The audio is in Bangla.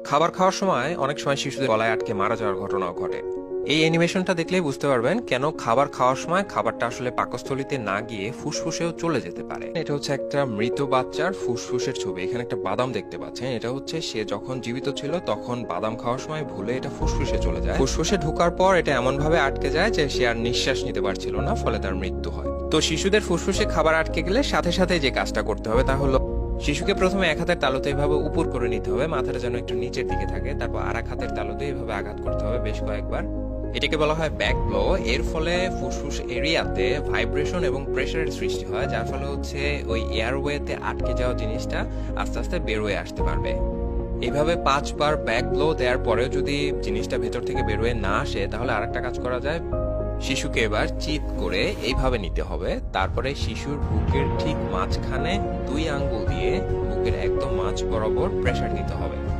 খাবার খাওয়ার সময় অনেক সময় শিশুদের গলায় আটকে মারা যাওয়ার ঘটনাও ঘটে। এই অ্যানিমেশনটা দেখলেই বুঝতে পারবেন কেন খাবার খাওয়ার সময় খাবারটা আসলে পাকস্থলীতে না গিয়ে ফুসফুসেও চলে যেতে পারে। এটা হচ্ছে একটা মৃত বাচ্চার ফুসফুসের ছবি। এখানে একটা বাদাম দেখতে পাচ্ছেন, এটা হচ্ছে সে যখন জীবিত ছিল তখন বাদাম খাওয়ার সময় ভুলে এটা ফুসফুসে চলে যায়। ফুসফুসে ঢোকার পর এটা এমন ভাবে আটকে যায় যে সে আর নিঃশ্বাস নিতে পারছিল না, ফলে তার মৃত্যু হয়। তো শিশুদের ফুসফুসে খাবার আটকে গেলে সাথে সাথে যে কাজটা করতে হবে তা হলো শিশুকে প্রথমে এক হাতের তালুতে এভাবে উপর করে নিতে হবে, মাথাটা যেন একটু নিচের দিকে থাকে। তারপর আর এক হাতের তালুতে এভাবে আঘাত করতে হবে বেশ কয়েকবার। এটাকে বলা হয় ব্যাক ব্লো। এর ফলে ফুসফুস এরিয়াতে ভাইব্রেশন এবং প্রেসারের সৃষ্টি হয়, যার ফলে হচ্ছে ওই এয়ারওয়েতে আটকে যাওয়া জিনিসটা আস্তে আস্তে বের হয়ে আসতে পারবে। এইভাবে 5 বার ব্যাক ব্লো দেওয়ার পরেও যদি জিনিসটা ভেতর থেকে বের হয়ে না আসে, তাহলে আরেকটা কাজ করা যায়। শিশুকে এবার চিৎ করে এইভাবে নিতে হবে। তারপরে শিশুর বুকের ঠিক মাঝখানে 2 আঙ্গুল দিয়ে বুকের একদম মাঝ বরাবর প্রেসার দিতে হবে।